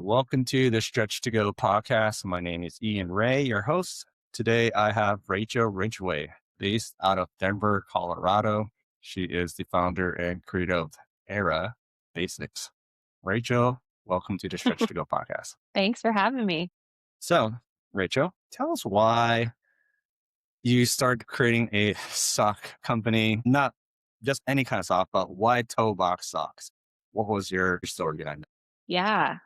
Welcome to the Stretch to Go podcast. My name is Ian Ray, your host. Today I have Rachel Ridgeway, based out of Denver, Colorado. She is the founder and creator of Aira Basics. Rachel, welcome to the Stretch to Go podcast. Thanks for having me. So, Rachel, tell us why you started creating a sock company, not just any kind of sock, but why toe box socks? What was your story behind it? Yeah.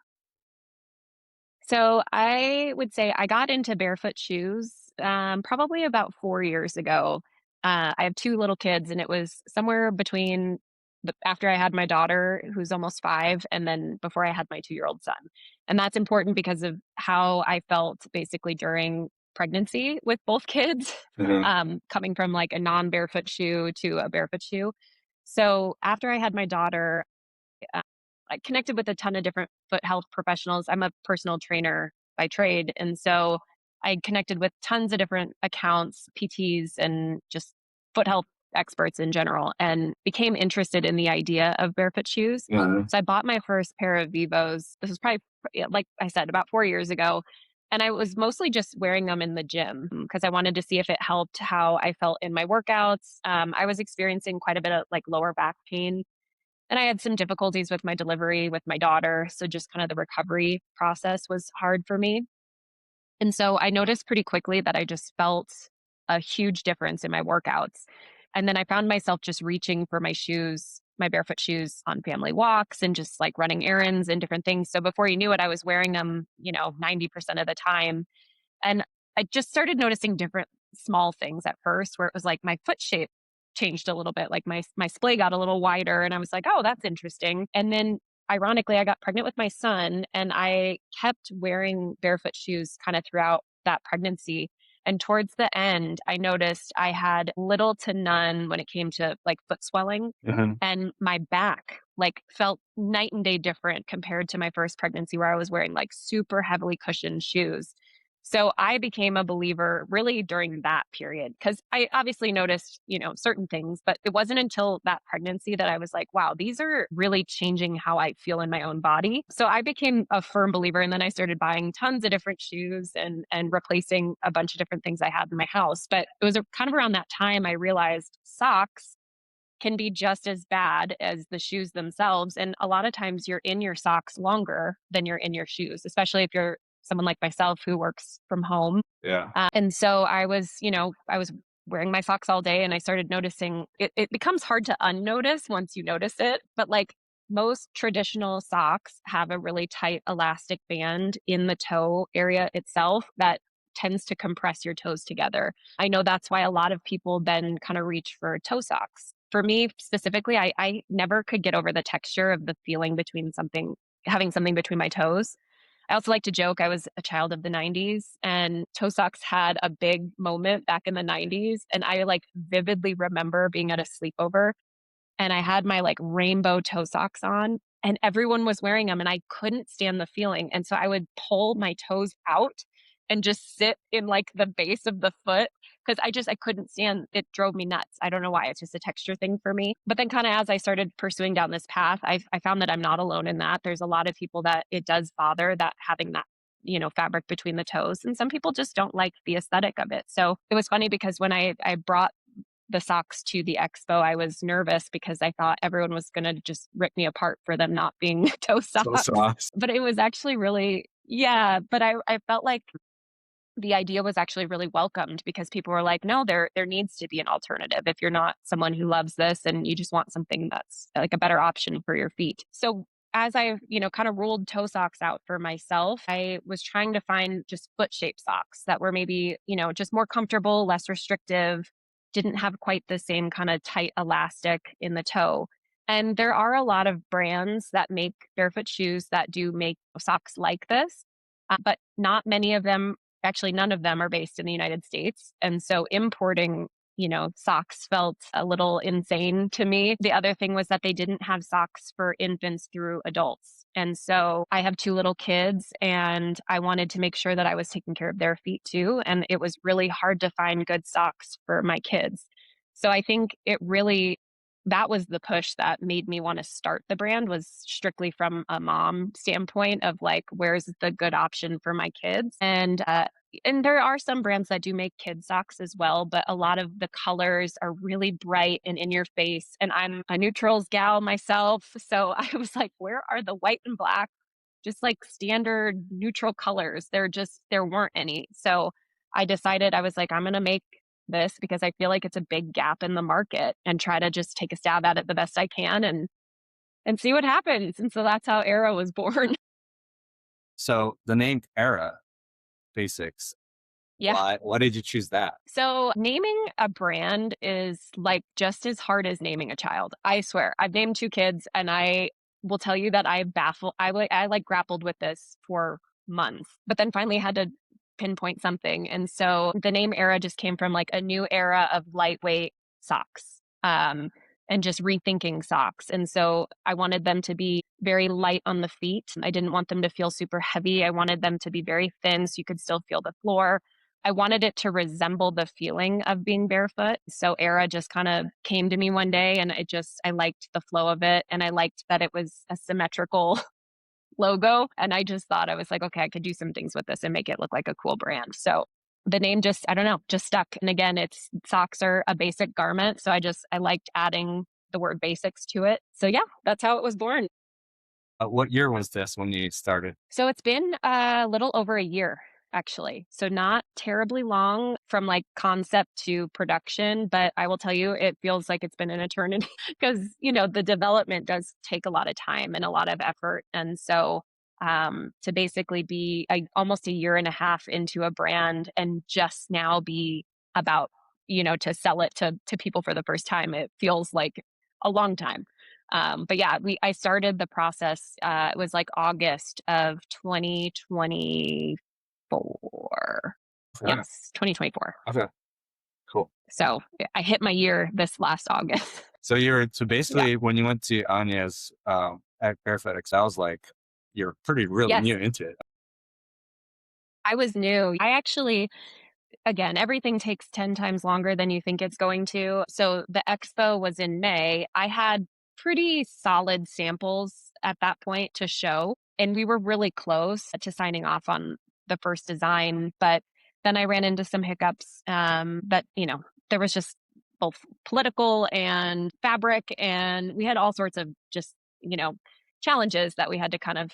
So I would say I got into barefoot shoes probably about 4 years ago. I have two little kids, and it was somewhere between after I had my daughter, who's almost 5, and then before I had my 2-year-old son. And that's important because of how I felt basically during pregnancy with both kids, coming from like a non-barefoot shoe to a barefoot shoe. So after I had my daughter, uh, I connected with a ton of different foot health professionals. I'm a personal trainer by trade. And so I connected with tons of different accounts, PTs, and just foot health experts in general, and became interested in the idea of barefoot shoes. So I bought my first pair of Vivos. This was probably, like I said, about 4 years ago. And I was mostly just wearing them in the gym because I wanted to see if it helped how I felt in my workouts. I was experiencing quite a bit of like lower back pain, and I had some difficulties with my delivery with my daughter. So just kind of the recovery process was hard for me. And so I noticed pretty quickly that I just felt a huge difference in my workouts. And then I found myself just reaching for my shoes, my barefoot shoes on family walks and just like running errands and different things. So before you knew it, I was wearing them, 90% of the time. And I just started noticing different small things at first where it was like my foot shape changed a little bit. Like my splay got a little wider, and I was like, oh, that's interesting. And then ironically, I got pregnant with my son, and I kept wearing barefoot shoes kind of throughout that pregnancy. And towards the end, I noticed I had little to none when it came to like foot swelling, and my back like felt night and day different compared to my first pregnancy where I was wearing like super heavily cushioned shoes. So I became a believer really during that period because I obviously noticed, certain things, but it wasn't until that pregnancy that I was like, wow, these are really changing how I feel in my own body. So I became a firm believer. And then I started buying tons of different shoes and replacing a bunch of different things I had in my house. But it was kind of around that time I realized socks can be just as bad as the shoes themselves. And a lot of times you're in your socks longer than you're in your shoes, especially if you're someone like myself who works from home. Yeah. And so I was wearing my socks all day, and I started noticing it becomes hard to unnotice once you notice it. But like most traditional socks have a really tight elastic band in the toe area itself that tends to compress your toes together. I know that's why a lot of people then kind of reach for toe socks. For me specifically, I never could get over the texture of the feeling having something between my toes. I also like to joke I was a child of the 90s, and toe socks had a big moment back in the 90s. And I like vividly remember being at a sleepover, and I had my like rainbow toe socks on, and everyone was wearing them, and I couldn't stand the feeling. And so I would pull my toes out and just sit in like the base of the foot because I couldn't stand it. Drove me nuts. I don't know why. It's just a texture thing for me. But then kind of as I started pursuing down this path, I found that I'm not alone in that. There's a lot of people that it does bother that having that fabric between the toes, and some people just don't like the aesthetic of it. So it was funny because when I brought the socks to the expo, I was nervous because I thought everyone was going to just rip me apart for them not being toe So socks. socks. But it was actually really, yeah, but I felt like the idea was actually really welcomed because people were like, no, there needs to be an alternative if you're not someone who loves this and you just want something that's like a better option for your feet. So as I, kind of ruled toe socks out for myself, I was trying to find just foot shaped socks that were maybe, just more comfortable, less restrictive, didn't have quite the same kind of tight elastic in the toe. And there are a lot of brands that make barefoot shoes that do make socks like this, but not many of them. Actually, none of them are based in the United States. And so importing, socks felt a little insane to me. The other thing was that they didn't have socks for infants through adults. And so I have two little kids, and I wanted to make sure that I was taking care of their feet too. And it was really hard to find good socks for my kids. So I think it really that was the push that made me want to start the brand, was strictly from a mom standpoint of like, where's the good option for my kids? And there are some brands that do make kid socks as well, but a lot of the colors are really bright and in your face. And I'm a neutrals gal myself. So I was like, where are the white and black, just like standard neutral colors? There weren't any. So I decided, I was like, I'm going to make this because I feel like it's a big gap in the market, and try to just take a stab at it the best I can and see what happens. And so that's how Aira was born. So the name Aira Basics, Yeah. why did you choose that? So naming a brand is like just as hard as naming a child. I swear. I've named two kids, and I will tell you that I like grappled with this for months, but then finally had to pinpoint something. And so the name Era just came from like a new era of lightweight socks. And just rethinking socks. And so I wanted them to be very light on the feet. I didn't want them to feel super heavy. I wanted them to be very thin so you could still feel the floor. I wanted it to resemble the feeling of being barefoot. So Era just kind of came to me one day, and I liked the flow of it, and I liked that it was a symmetrical logo. And I just thought, I was like, okay, I could do some things with this and make it look like a cool brand. So the name just, I don't know, just stuck. And again, it's socks are a basic garment. So I liked adding the word basics to it. So yeah, that's how it was born. What year was this when you started? So it's been a little over a year, actually. So not terribly long from like concept to production, but I will tell you, it feels like it's been an eternity because, the development does take a lot of time and a lot of effort. And so to basically be almost a year and a half into a brand and just now be about, to sell it to people for the first time, it feels like a long time. But yeah, I started the process. It was like August of 2024. Okay. Yes, 2024. Okay. Cool. So I hit my year this last August. So Yeah. basically when you went to Anya's at Barefoot X, I was like, you're pretty really Yes, new into it. I was new. I actually, again, everything takes 10 times longer than you think it's going to. So the expo was in May. I had pretty solid samples at that point to show, and we were really close to signing off on the first design. But then I ran into some hiccups that, there was just both political and fabric, and we had all sorts of just, challenges that we had to kind of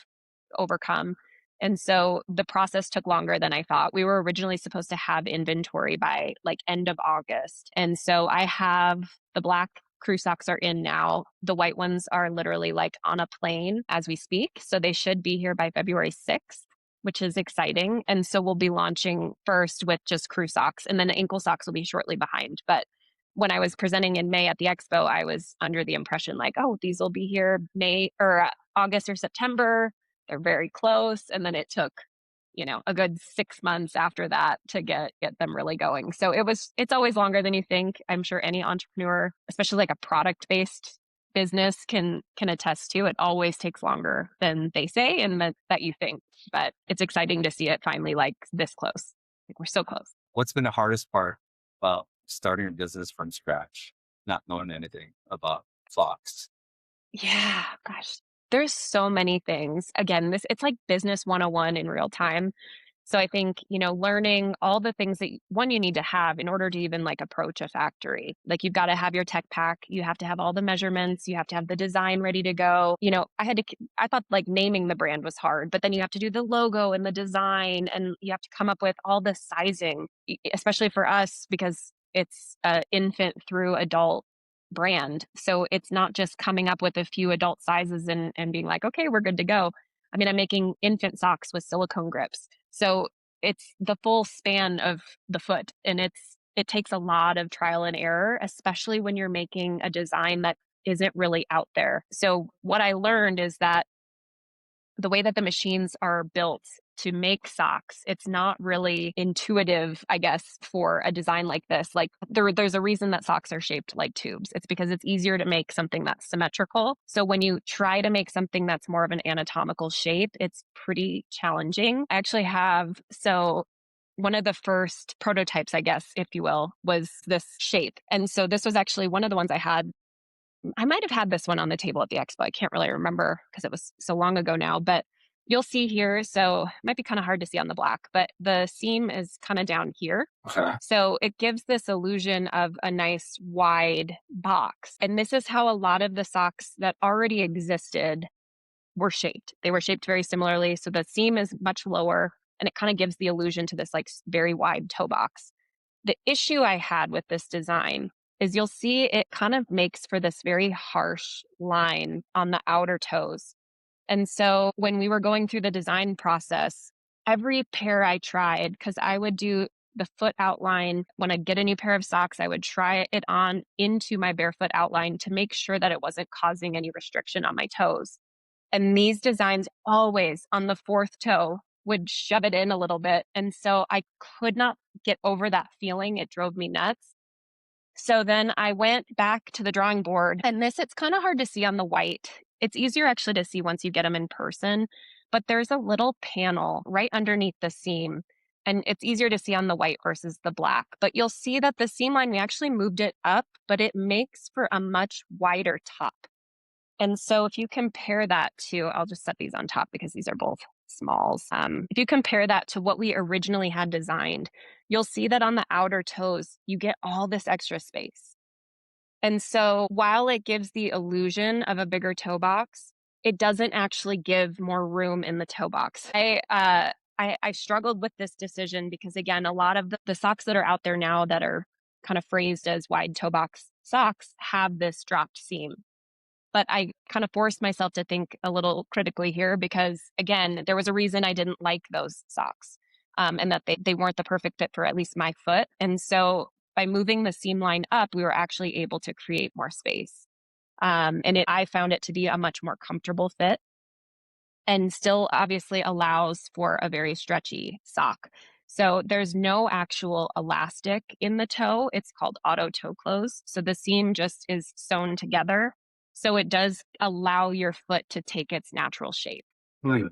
overcome. And so the process took longer than I thought. We were originally supposed to have inventory by like end of August. And so I have the black crew socks are in now. The white ones are literally like on a plane as we speak. So they should be here by February 6th, which is exciting. And so we'll be launching first with just crew socks, and then the ankle socks will be shortly behind. But when I was presenting in May at the expo, I was under the impression like, oh, these will be here May or August or September. They're very close. And then it took, a good 6 months after that to get them really going. So it's always longer than you think. I'm sure any entrepreneur, especially like a product-based business can attest to. It always takes longer than they say and that you think. But it's exciting to see it finally like this close. Like we're so close. What's been the hardest part about starting a business from scratch, not knowing anything about flocks? Yeah, gosh. There's so many things. Again, it's like business 101 in real time. So I think, learning all the things that one you need to have in order to even like approach a factory. Like you've got to have your tech pack, you have to have all the measurements, you have to have the design ready to go. I thought like naming the brand was hard, but then you have to do the logo and the design, and you have to come up with all the sizing, especially for us because it's infant through adult brand. So it's not just coming up with a few adult sizes and being like, okay, we're good to go. I mean, I'm making infant socks with silicone grips. So it's the full span of the foot, and it takes a lot of trial and error, especially when you're making a design that isn't really out there. So what I learned is that the way that the machines are built to make socks, it's not really intuitive, I guess, for a design like this. Like there's a reason that socks are shaped like tubes. It's because it's easier to make something that's symmetrical. So when you try to make something that's more of an anatomical shape, it's pretty challenging. I actually have, so one of the first prototypes, I guess, if you will, was this shape. And so this was actually one of the ones I had I might have had this one on the table at the expo. I can't really remember because it was so long ago now, but you'll see here. So it might be kind of hard to see on the black, but the seam is kind of down here. Okay. So it gives this illusion of a nice wide box. And this is how a lot of the socks that already existed were shaped. They were shaped very similarly. So the seam is much lower and it kind of gives the illusion to this like very wide toe box. The issue I had with this design is you'll see it kind of makes for this very harsh line on the outer toes. And so when we were going through the design process, every pair I tried, because I would do the foot outline when I get a new pair of socks, I would try it on into my barefoot outline to make sure that it wasn't causing any restriction on my toes. And these designs always on the fourth toe would shove it in a little bit. And so I could not get over that feeling. It drove me nuts. So then I went back to the drawing board, and this, it's kind of hard to see on the white. It's easier actually to see once you get them in person, but there's a little panel right underneath the seam, and it's easier to see on the white versus the black. But you'll see that the seam line, we actually moved it up, but it makes for a much wider top. And so if you compare that to, I'll just set these on top because these are both smalls. If you compare that to what we originally had designed, you'll see that on the outer toes, you get all this extra space. And so while it gives the illusion of a bigger toe box, it doesn't actually give more room in the toe box. I struggled with this decision because, again, a lot of the socks that are out there now that are kind of phrased as wide toe box socks have this dropped seam. But I kind of forced myself to think a little critically here because, again, there was a reason I didn't like those socks, and that they weren't the perfect fit for at least my foot. And so by moving the seam line up, we were actually able to create more space. I found it to be a much more comfortable fit and still obviously allows for a very stretchy sock. So there's no actual elastic in the toe. It's called auto toe close. So the seam just is sewn together. So it does allow your foot to take its natural shape. Hmm.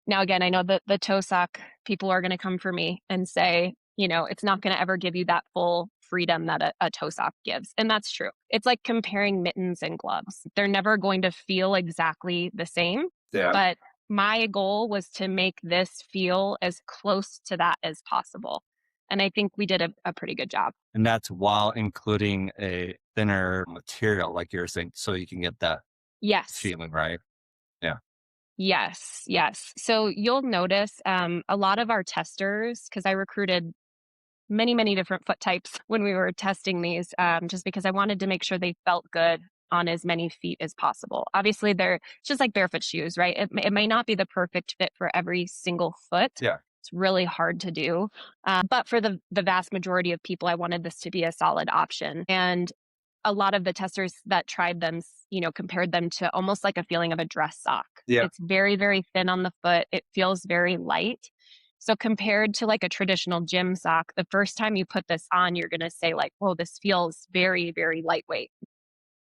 Now, again, I know that the toe sock people are going to come for me and say, it's not going to ever give you that full freedom that a toe sock gives. And that's true. It's like comparing mittens and gloves. They're never going to feel exactly the same. Yeah. But my goal was to make this feel as close to that as possible. And I think we did a pretty good job. And that's while including a thinner material, like you're saying, so you can get that Yes. feeling, right? Yeah. Yes. Yes. So you'll notice a lot of our testers, because I recruited many, many different foot types when we were testing these, just because I wanted to make sure they felt good on as many feet as possible. Obviously, it's just like barefoot shoes, right? It may not be the perfect fit for every single foot. Yeah. It's really hard to do. But for the vast majority of people, I wanted this to be a solid option. And a lot of the testers that tried them, compared them to almost like a feeling of a dress sock. Yeah. It's very, very thin on the foot. It feels very light. So compared to like a traditional gym sock, the first time you put this on, you're going to say like, "Whoa, this feels very, very lightweight."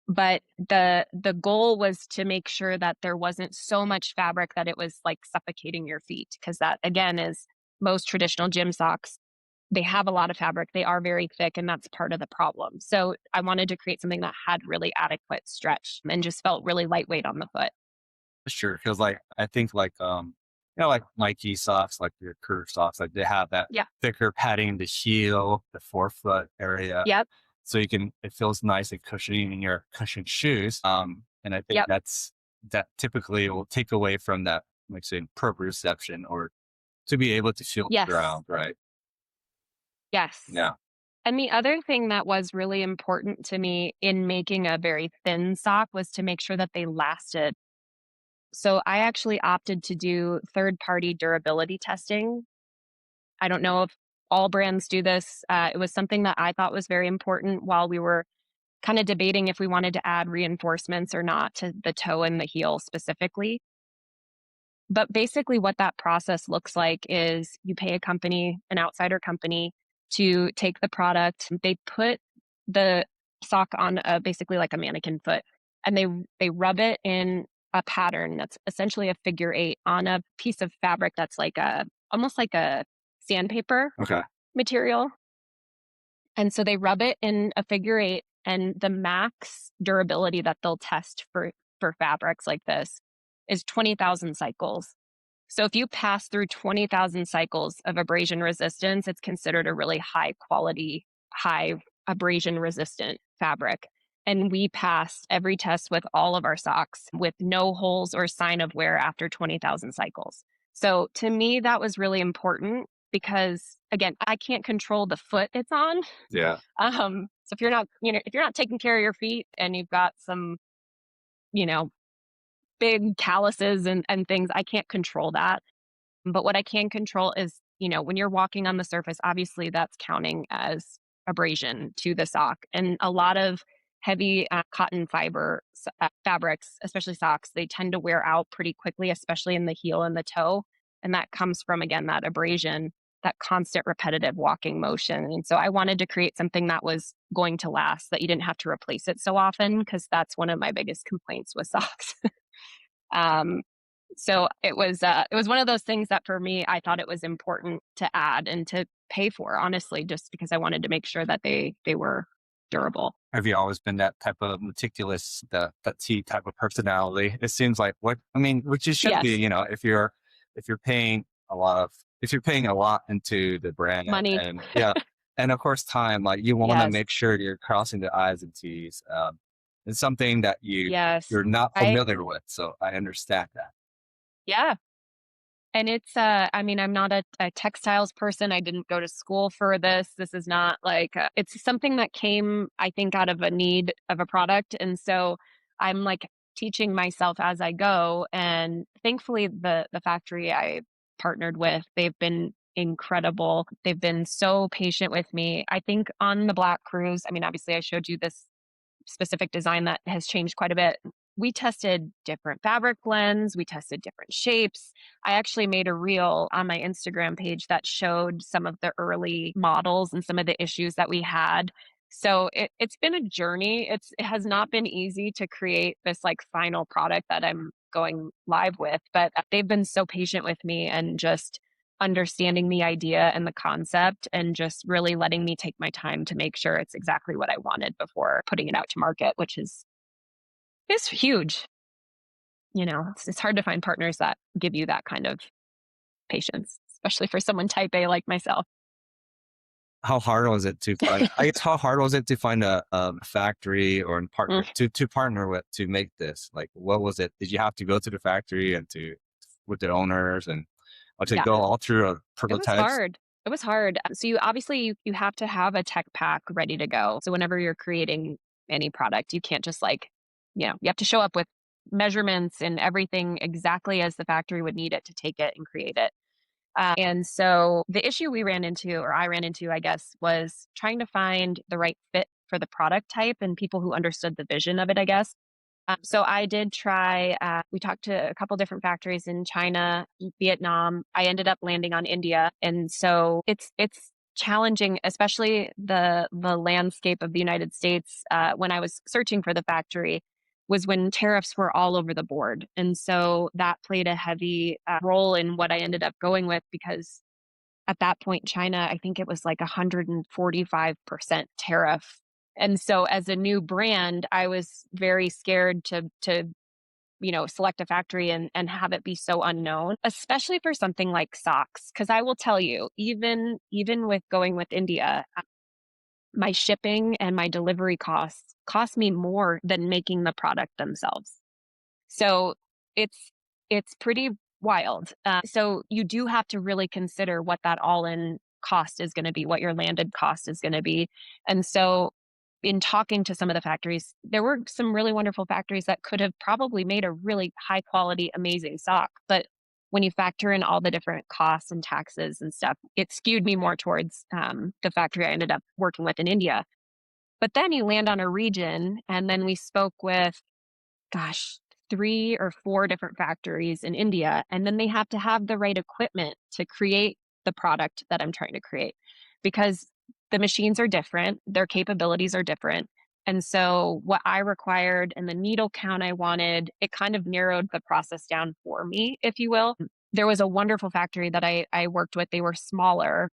But the goal was to make sure that there wasn't so much fabric that it was like suffocating your feet, because that, again, is most traditional gym socks. They have a lot of fabric. They are very thick, and that's part of the problem. So I wanted to create something that had really adequate stretch and just felt really lightweight on the foot. Sure. Cause like, I think like, like Nike socks, like your curved socks, like they have that Yeah. thicker padding in the heel, the forefoot area. Yep. So it feels nice and cushiony in your cushioned shoes. And I think Yep. that typically will take away from that, like saying proprioception or to be able to feel the Yes. ground, right? Yes. Yeah. And the other thing that was really important to me in making a very thin sock was to make sure that they lasted. So I actually opted to do third-party durability testing. I don't know if all brands do this. It was something that I thought was very important while we were kind of debating if we wanted to add reinforcements or not to the toe and the heel specifically. But basically, what that process looks like is you pay a company, an outsider company, to take the product. They put the sock on basically like a mannequin foot, and they rub it in a pattern that's essentially a figure eight on a piece of fabric that's like almost like a sandpaper Okay. material. And so they rub it in a figure eight, and the max durability that they'll test for fabrics like this is 20,000 cycles. So if you pass through 20,000 cycles of abrasion resistance, it's considered a really high quality, high abrasion resistant fabric. And we passed every test with all of our socks with no holes or sign of wear after 20,000 cycles. So to me, that was really important because again, I can't control the foot it's on. Yeah. So if you're not, if you're not taking care of your feet and you've got some, you know, big calluses and things, I can't control that. But what I can control is, when you're walking on the surface, obviously that's counting as abrasion to the sock. And a lot of heavy cotton fiber fabrics, especially socks, they tend to wear out pretty quickly, especially in the heel and the toe. And that comes from, again, that abrasion, that constant repetitive walking motion. And so I wanted to create something that was going to last, that you didn't have to replace it so often, because that's one of my biggest complaints with socks. Um, so it was one of those things that for me, I thought it was important to add and to pay for, honestly, just because I wanted to make sure that they were durable. Have you always been that type of meticulous, that T type of personality? It seems like what I mean, which it should be, Yes, if you're paying if you're paying a lot into the brand money. and yeah, and of course time, like you want to Yes, make sure you're crossing the I's and T's. It's something that yes. you're not I familiar with, so I understand that. Yeah. And it's, I mean, I'm not a textiles person. I didn't go to school for this. This is not like, it's something that came, I think, out of a need of a product. And so I'm like teaching myself as I go. And thankfully, the factory I partnered with, they've been incredible. They've been so patient with me. I think on the Black Cruise, I mean, obviously, I showed you this specific design that has changed quite a bit. We tested different fabric blends, we tested different shapes. I actually made a reel on my Instagram page that showed some of the early models and some of the issues that we had. So it's been a journey. It has not been easy to create this like final product that I'm going live with, but they've been so patient with me and just understanding the idea and the concept and just really letting me take my time to make sure it's exactly what I wanted before putting it out to market, which is huge. It's hard to find partners that give you that kind of patience, especially for someone type A like myself. How hard was it to find? I guess how hard was it to find a factory or a partner Mm, to partner with to make this? Like, what was it? Did you have to go to the factory and to with the owners and or to yeah, go all through a it was prototypes? hard. It was hard. So you obviously you have to have a tech pack ready to go. So whenever you're creating any product, you can't just like, you have to show up with measurements and everything exactly as the factory would need it to take it and create it. And so the issue we ran into, or I ran into, I guess, was trying to find the right fit for the product type and people who understood the vision of it, I guess. So I did try, we talked to a couple different factories in China, Vietnam. I ended up landing on India. And so it's challenging, especially the landscape of the United States. When I was searching for the factory, was when tariffs were all over the board. And so that played a heavy role in what I ended up going with because at that point, China, I think it was like 145% tariff. And so as a new brand, I was very scared to select a factory and have it be so unknown, especially for something like socks. Because I will tell you, even with going with India, my shipping and my delivery costs cost me more than making the product themselves. So it's it's pretty wild. So you do have to really consider what that all-in cost is going to be, what your landed cost is going to be. And so in talking to some of the factories, there were some really wonderful factories that could have probably made a really high quality, amazing sock. But when you factor in all the different costs and taxes and stuff, it skewed me more towards the factory I ended up working with in India. But then you land on a region, and then we spoke with gosh, 3 or 4 different factories in India, and then they have to have the right equipment to create the product that I'm trying to create because the machines are different, their capabilities are different. And so what I required and the needle count I wanted, it kind of narrowed the process down for me, if you will. There was a wonderful factory that I worked with. They were smaller,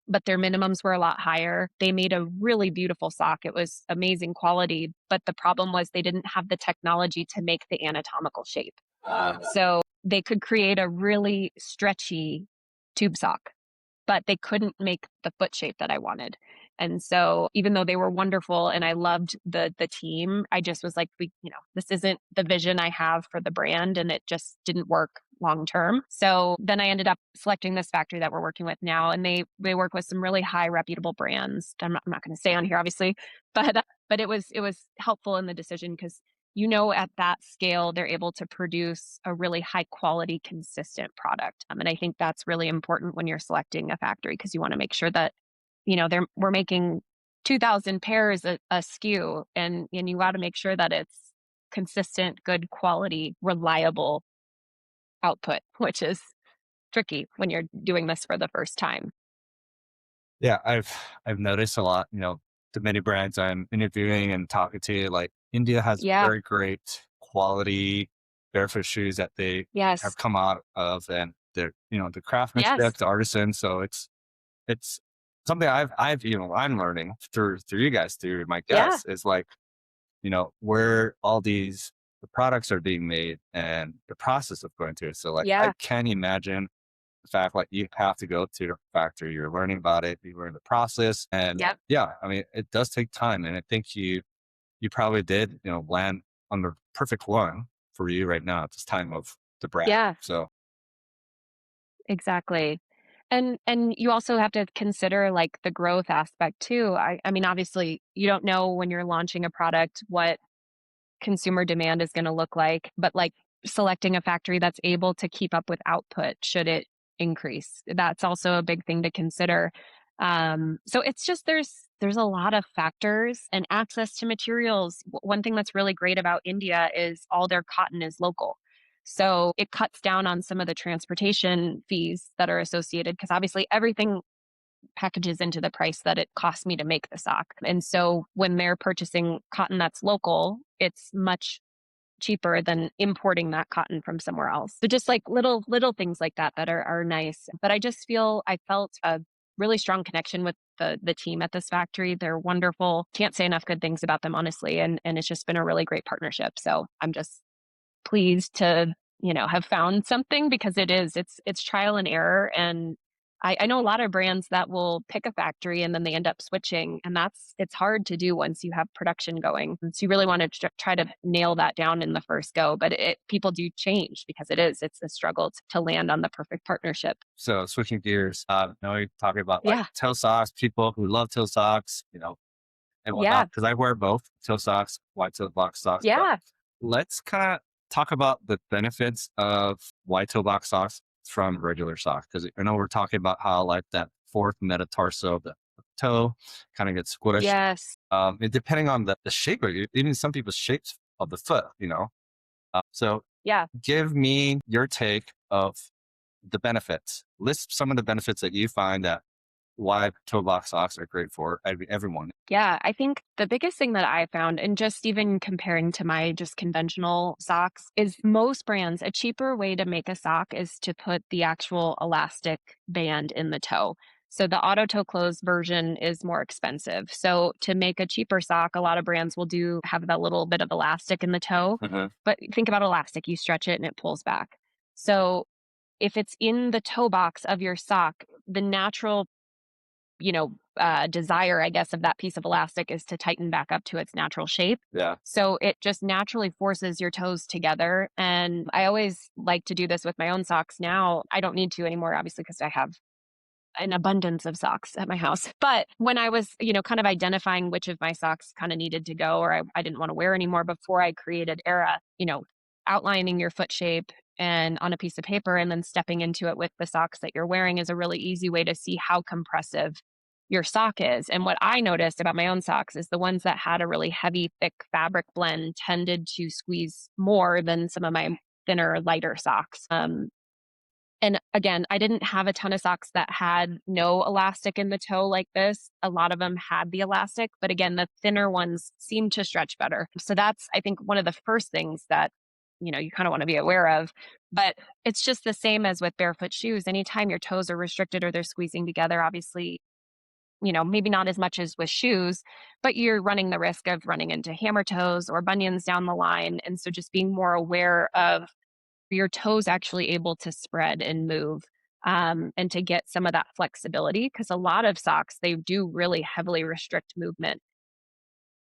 but their minimums were a lot higher. They made a really beautiful sock. It was amazing quality, but the problem was they didn't have the technology to make the anatomical shape. So they could create a really stretchy tube sock, but they couldn't make the foot shape that I wanted. And so even though they were wonderful and I loved the team, I just was like, this isn't the vision I have for the brand, and it just didn't work long term. So then I ended up selecting this factory that we're working with now, and they work with some really high reputable brands. I'm not going to say on here obviously, but it was helpful in the decision because at that scale, they're able to produce a really high quality, consistent product. And I think that's really important when you're selecting a factory because you want to make sure that, we're making 2,000 pairs a SKU, and you got to make sure that it's consistent, good quality, reliable output, which is tricky when you're doing this for the first time. Yeah, I've noticed a lot, the many brands I'm interviewing and talking to, like India has Yeah. very great quality barefoot shoes that they have Yes. come out of, and they're, the Yes. craftsmanship, the artisan. So it's something I'm learning through you guys, through my Yeah. guests, is like, where all the products are being made and the process of going through it. So like I Yeah. can't imagine the fact like you have to go to the factory, you're learning about it, you learn the process. And Yep. yeah, I mean it does take time. And I think you probably did, land on the perfect one for you right now at this time of the brand. Yeah. So Exactly. And you also have to consider like the growth aspect too. I mean, obviously, you don't know when you're launching a product what consumer demand is going to look like, but like selecting a factory that's able to keep up with output should it increase. That's also a big thing to consider. So it's just there's a lot of factors and access to materials. One thing that's really great about India is all their cotton is local. So it cuts down on some of the transportation fees that are associated because obviously everything packages into the price that it costs me to make the sock. And so when they're purchasing cotton that's local, it's much cheaper than importing that cotton from somewhere else. So just like little things like that that are nice. But I felt a really strong connection with the team at this factory. They're wonderful. Can't say enough good things about them honestly. And it's just been a really great partnership. So I'm just pleased to, have found something because it's trial and error. And I know a lot of brands that will pick a factory and then they end up switching. And it's hard to do once you have production going. And so you really want to try to nail that down in the first go. But people do change because it's a struggle to land on the perfect partnership. so switching gears, now you're talking about like Yeah. toe socks, people who love toe socks, and Yeah. whatnot. Because I wear both toe socks, white toe box socks. But Yeah. let's kind of talk about the benefits of white toe box socks from regular socks. Because I know we're talking about how like that fourth metatarsal of the toe kind of gets squished. Yes. And depending on the shape of it, even some people's shapes of the foot, So Yeah. give me your take of the benefits. List some of the benefits that you find that why toe box socks are great for everyone. Yeah, I think the biggest thing that I found, and just even comparing to my just conventional socks, is most brands, a cheaper way to make a sock is to put the actual elastic band in the toe. So the auto toe close version is more expensive. So to make a cheaper sock, a lot of brands will have that little bit of elastic in the toe. Uh-huh. But think about elastic, you stretch it and it pulls back. So if it's in the toe box of your sock, the natural desire, I guess, of that piece of elastic is to tighten back up to its natural shape. Yeah. So it just naturally forces your toes together. And I always like to do this with my own socks now. I don't need to anymore, obviously, because I have an abundance of socks at my house. But when I was, kind of identifying which of my socks kind of needed to go or I didn't want to wear anymore before I created Aira, outlining your foot shape and on a piece of paper and then stepping into it with the socks that you're wearing is a really easy way to see how compressive your sock is. And what I noticed about my own socks is the ones that had a really heavy, thick fabric blend tended to squeeze more than some of my thinner, lighter socks. And again, I didn't have a ton of socks that had no elastic in the toe like this. A lot of them had the elastic, but again, the thinner ones seem to stretch better. So that's, I think, one of the first things that, you kind of want to be aware of. But it's just the same as with barefoot shoes. Anytime your toes are restricted or they're squeezing together, obviously maybe not as much as with shoes, but you're running the risk of running into hammer toes or bunions down the line. And so just being more aware of your toes actually able to spread and move, and to get some of that flexibility, because a lot of socks, they do really heavily restrict movement.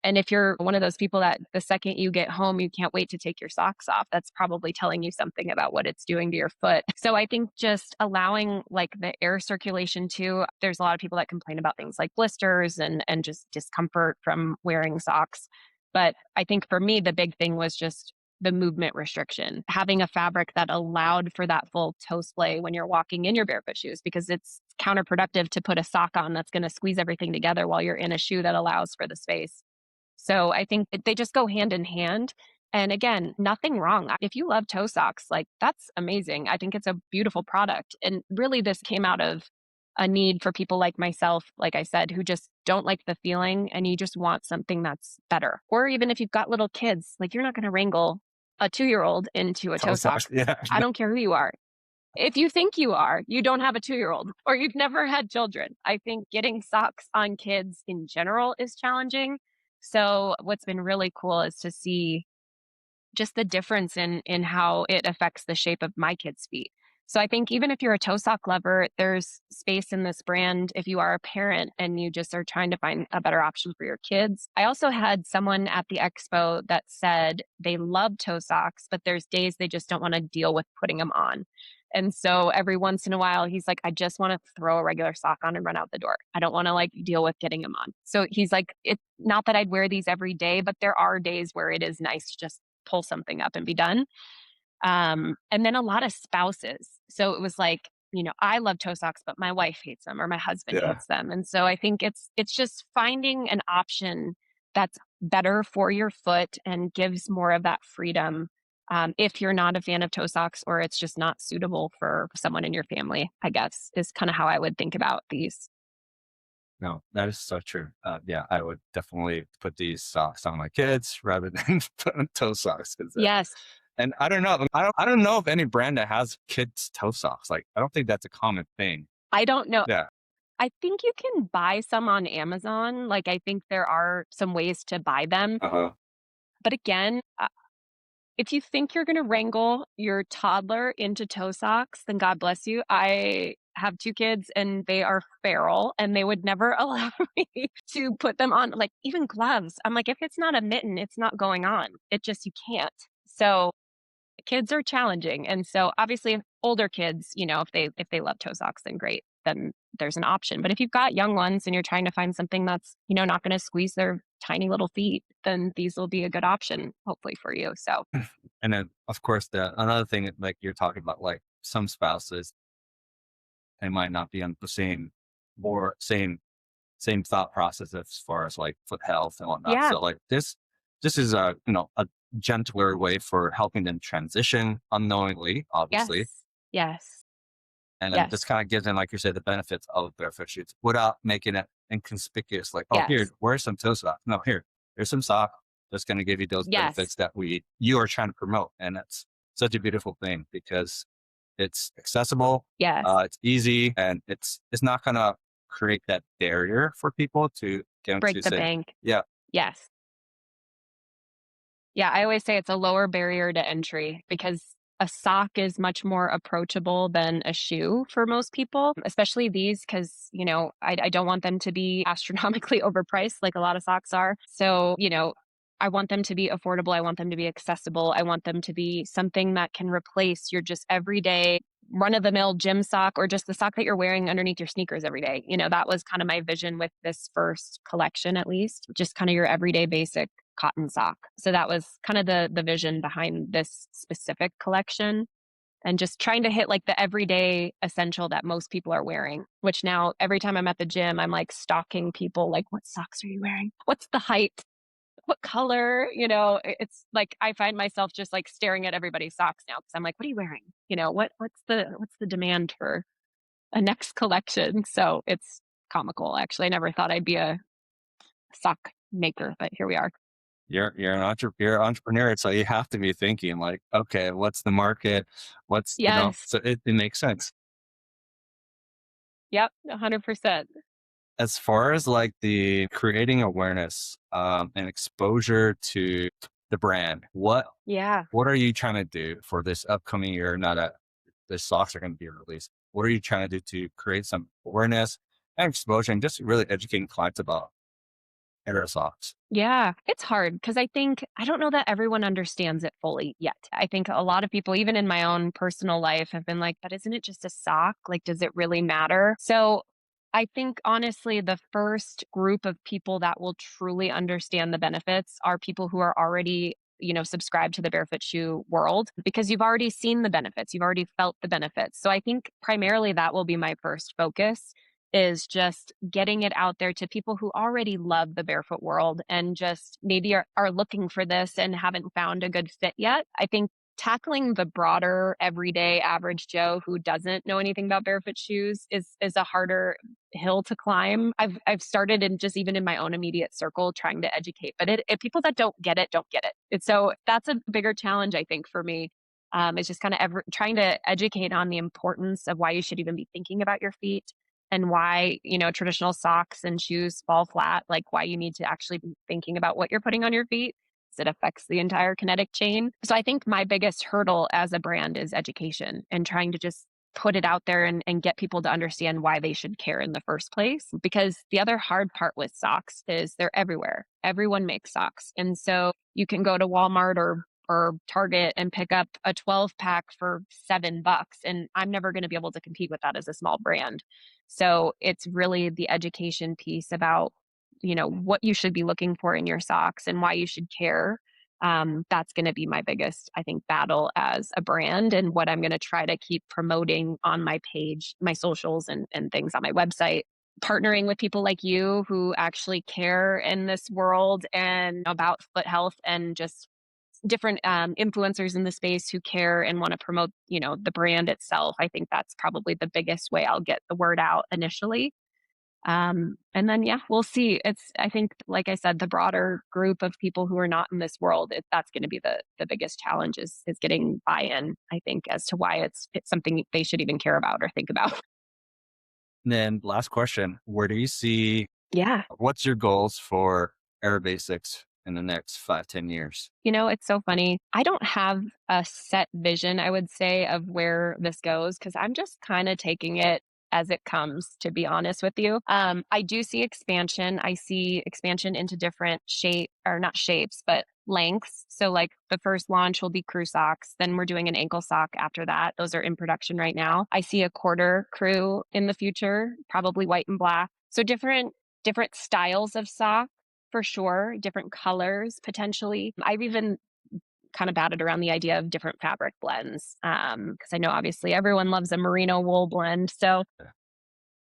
And if you're one of those people that the second you get home, you can't wait to take your socks off, that's probably telling you something about what it's doing to your foot. So I think just allowing like the air circulation too. There's a lot of people that complain about things like blisters and just discomfort from wearing socks. But I think for me, the big thing was just the movement restriction, having a fabric that allowed for that full toe splay when you're walking in your barefoot shoes, because it's counterproductive to put a sock on that's going to squeeze everything together while you're in a shoe that allows for the space. So I think that they just go hand in hand. And again, nothing wrong. If you love toe socks, like that's amazing. I think it's a beautiful product. And really, this came out of a need for people like myself, like I said, who just don't like the feeling and you just want something that's better. Or even if you've got little kids, like you're not going to wrangle a 2-year old into a toe Toast sock. socks. Yeah. I don't care who you are. If you think you are, you don't have a 2-year-old or you've never had children. I think getting socks on kids in general is challenging. So what's been really cool is to see just the difference in how it affects the shape of my kids' feet. So I think even if you're a toe sock lover, there's space in this brand if you are a parent and you just are trying to find a better option for your kids. I also had someone at the expo that said they love toe socks, but there's days they just don't want to deal with putting them on. And so every once in a while, he's like, I just want to throw a regular sock on and run out the door. I don't want to like deal with getting them on. So he's like, it's not that I'd wear these every day, but there are days where it is nice to just pull something up and be done. And then a lot of spouses. So it was like, I love toe socks, but my wife hates them or my husband Yeah. hates them. And so I think it's just finding an option that's better for your foot and gives more of that freedom. If you're not a fan of toe socks or it's just not suitable for someone in your family, I guess is kind of how I would think about these. No, that is so true. Yeah, I would definitely put these socks on my kids rather than put on toe socks. Yes, And I don't know. I don't know of any brand that has kids toe socks. Like, I don't think that's a common thing. I don't know. Yeah. I think you can buy some on Amazon. Like, I think there are some ways to buy them. Uh-huh. But again, if you think you're going to wrangle your toddler into toe socks, then God bless you. I have 2 kids and they are feral and they would never allow me to put them on, like even gloves. I'm like, if it's not a mitten, it's not going on. It just, you can't. So kids are challenging. And so obviously if older kids, if they love toe socks, then great. Then there's an option. But if you've got young ones and you're trying to find something that's, not going to squeeze their tiny little feet, then these will be a good option, hopefully for you. So And then, of course, another thing, like you're talking about, like some spouses, they might not be on the same thought process as far as like foot health and whatnot. yeah, So like this is a gentler way for helping them transition unknowingly, obviously, yes, yes, and then yes, this kind of gives them, like you said, the benefits of barefoot shoes without making it inconspicuous. Like, oh, here, yes, wear some toe socks. No, here's some sock that's going to give you those yes, benefits that you are trying to promote, and that's such a beautiful thing because it's accessible, yes. it's easy, and it's not going to create that barrier for people to get into Break the say, bank. yeah, Yes. Yeah, I always say it's a lower barrier to entry because a sock is much more approachable than a shoe for most people, especially these because, I don't want them to be astronomically overpriced like a lot of socks are. So, I want them to be affordable. I want them to be accessible. I want them to be something that can replace your just everyday run of the mill gym sock or just the sock that you're wearing underneath your sneakers every day. That was kind of my vision with this first collection, at least, just kind of your everyday basic cotton sock. So that was kind of the vision behind this specific collection and just trying to hit like the everyday essential that most people are wearing, which now every time I'm at the gym, I'm like stalking people like, what socks are you wearing? What's the height? What color? It's like I find myself just like staring at everybody's socks now because I'm like, what are you wearing? What's the demand for a next collection? So it's comical. Actually, I never thought I'd be a sock maker, but here we are. you're an entrepreneur, so you have to be thinking like, okay, what's the market? What's Yes. so it makes sense. Yep. 100%. As far as like the creating awareness and exposure to the brand, Yeah. what are you trying to do for this upcoming year? Now that the socks are going to be released, what are you trying to do to create some awareness and exposure and just really educating clients about Air socks? Yeah, it's hard because I don't know that everyone understands it fully yet. I think a lot of people, even in my own personal life, have been like, but isn't it just a sock? Like, does it really matter? So I think honestly, the first group of people that will truly understand the benefits are people who are already, subscribed to the barefoot shoe world because you've already seen the benefits, you've already felt the benefits. So I think primarily that will be my first focus is just getting it out there to people who already love the barefoot world and just maybe are looking for this and haven't found a good fit yet. I think tackling the broader everyday average Joe who doesn't know anything about barefoot shoes is a harder hill to climb. I've started in just even in my own immediate circle trying to educate, but people that don't get it don't get it. And so that's a bigger challenge I think for me. It's just kind of trying to educate on the importance of why you should even be thinking about your feet and why, traditional socks and shoes fall flat, like why you need to actually be thinking about what you're putting on your feet, 'cause it affects the entire kinetic chain. So I think my biggest hurdle as a brand is education and trying to just put it out there and get people to understand why they should care in the first place. Because the other hard part with socks is they're everywhere. Everyone makes socks. And so you can go to Walmart or Target and pick up a 12 pack for $7. And I'm never going to be able to compete with that as a small brand. So it's really the education piece about, what you should be looking for in your socks and why you should care. That's going to be my biggest, I think, battle as a brand and what I'm going to try to keep promoting on my page, my socials and things on my website. Partnering with people like you who actually care in this world and about foot health and just different influencers in the space who care and want to promote, the brand itself. I think that's probably the biggest way I'll get the word out initially. And then, yeah, we'll see. I think, like I said, the broader group of people who are not in this world, that's going to be the biggest challenge is getting buy-in, I think, as to why it's something they should even care about or think about. And then last question, where do you see, Yeah. what's your goals for Air Basics in the next 5, 10 years? It's so funny. I don't have a set vision, I would say, of where this goes because I'm just kind of taking it as it comes, to be honest with you. I do see expansion. I see expansion into different shape or not shapes, but lengths. So, like the first launch will be crew socks. Then we're doing an ankle sock after that. Those are in production right now. I see a quarter crew in the future, probably white and black. So different styles of sock for sure, different colors potentially. I've even kind of batted around the idea of different fabric blends because I know obviously everyone loves a merino wool blend. So,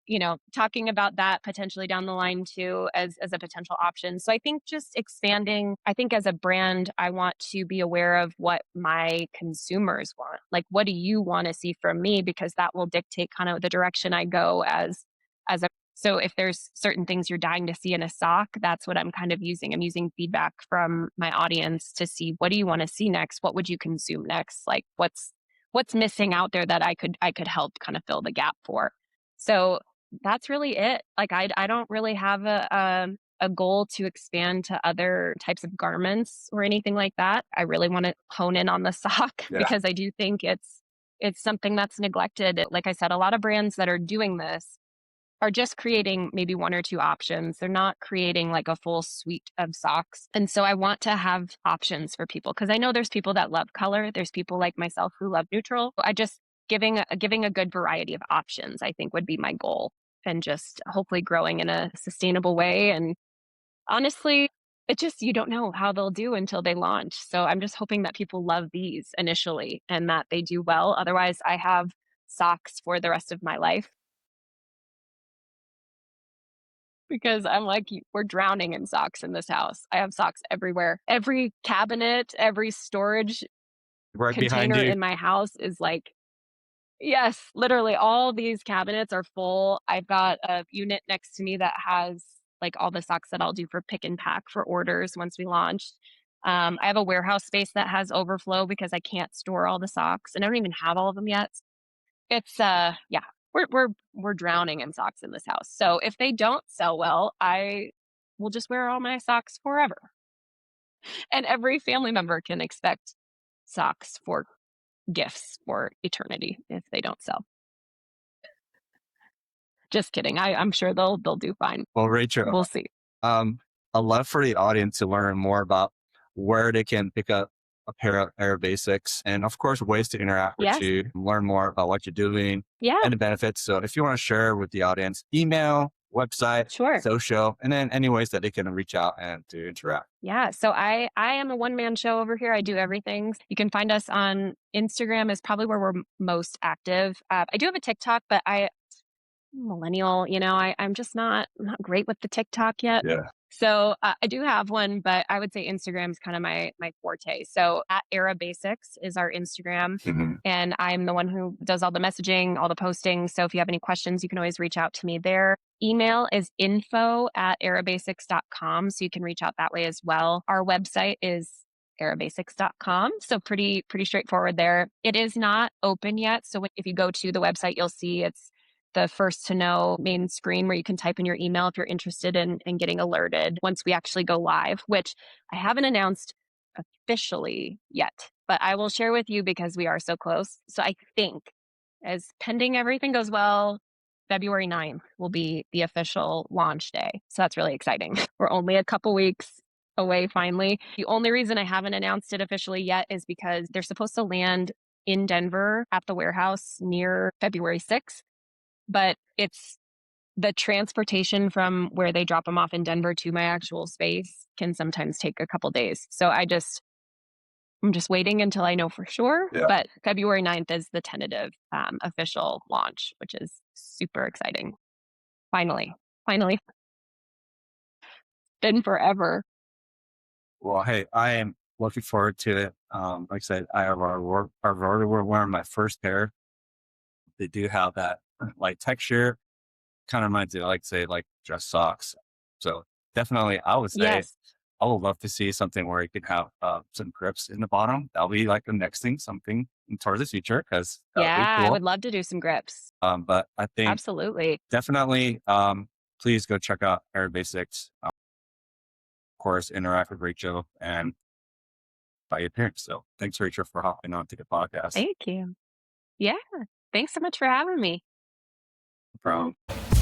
Yeah. talking about that potentially down the line too as a potential option. So I think just expanding, I think as a brand, I want to be aware of what my consumers want. Like, what do you want to see from me? Because that will dictate kind of the direction I go as a so if there's certain things you're dying to see in a sock, that's what I'm kind of using. I'm using feedback from my audience to see what do you want to see next? What would you consume next? Like what's missing out there that I could help kind of fill the gap for. So that's really it. Like I don't really have a goal to expand to other types of garments or anything like that. I really want to hone in on the sock Yeah. because I do think it's something that's neglected. Like I said, a lot of brands that are doing this are just creating maybe one or two options. They're not creating like a full suite of socks. And so I want to have options for people because I know there's people that love color. There's people like myself who love neutral. I just giving a good variety of options, I think would be my goal and just hopefully growing in a sustainable way. And honestly, it just, you don't know how they'll do until they launch. So I'm just hoping that people love these initially and that they do well. Otherwise, I have socks for the rest of my life because I'm like, we're drowning in socks in this house. I have socks everywhere. Every cabinet, every storage Right behind container you. in my house is like, yes, literally all these cabinets are full. I've got a unit next to me that has like all the socks that I'll do for pick and pack for orders once we launch. I have a warehouse space that has overflow because I can't store all the socks and I don't even have all of them yet. Yeah, we're drowning in socks in this house. So if they don't sell well, I will just wear all my socks forever. And every family member can expect socks for gifts for eternity if they don't sell. Just kidding. I'm sure they'll do fine. Well, Rachel, We'll see. um, I'd love for the audience to learn more about where they can pick up a pair of Air Basics and, of course, ways to interact with Yes. you, learn more about what you're doing Yeah, and the benefits. So, if you want to share with the audience, email, website, sure. social, and then any ways that they can reach out and to interact. Yeah, so I am a one-man show over here. I do everything. You can find us on Instagram is probably where we're most active. I do have a TikTok, but millennial, I'm just not great with the TikTok yet. Yeah. So I do have one, but I would say Instagram is kind of my forte. So at Aira Basics is our Instagram, Mhm. and I'm the one who does all the messaging, all the posting. So if you have any questions, you can always reach out to me there. Email is info@airabasics.com. So you can reach out that way as well. Our website is airabasics.com. So pretty straightforward there. It is not open yet. So if you go to the website, you'll see it's the first to know main screen where you can type in your email if you're interested in getting alerted once we actually go live, which I haven't announced officially yet, but I will share with you because we are so close. So I think, as pending everything goes well, February 9th will be the official launch day. So that's really exciting. We're only a couple weeks away finally. The only reason I haven't announced it officially yet is because they're supposed to land in Denver at the warehouse near February 6th, but it's the transportation from where they drop them off in Denver to my actual space can sometimes take a couple days. So I'm just waiting until I know for sure. Yeah. But February 9th is the tentative official launch, which is super exciting. Finally, been forever. Well, hey, I am looking forward to it. Like I said, I've already wearing my first pair. They do have that like texture, kind of reminds me, like say, like dress socks. So definitely, I would say Yes. I would love to see something where you could have some grips in the bottom. That'll be like the next thing, something towards the future, because that would be Yeah, I cool. would love to do some grips. But I think Absolutely. definitely, please go check out Air Basics. Of course, interact with Rachel and by your parents. So thanks, Rachel, for hopping on to the podcast. Thank you. Yeah. Thanks so much for having me. No problem.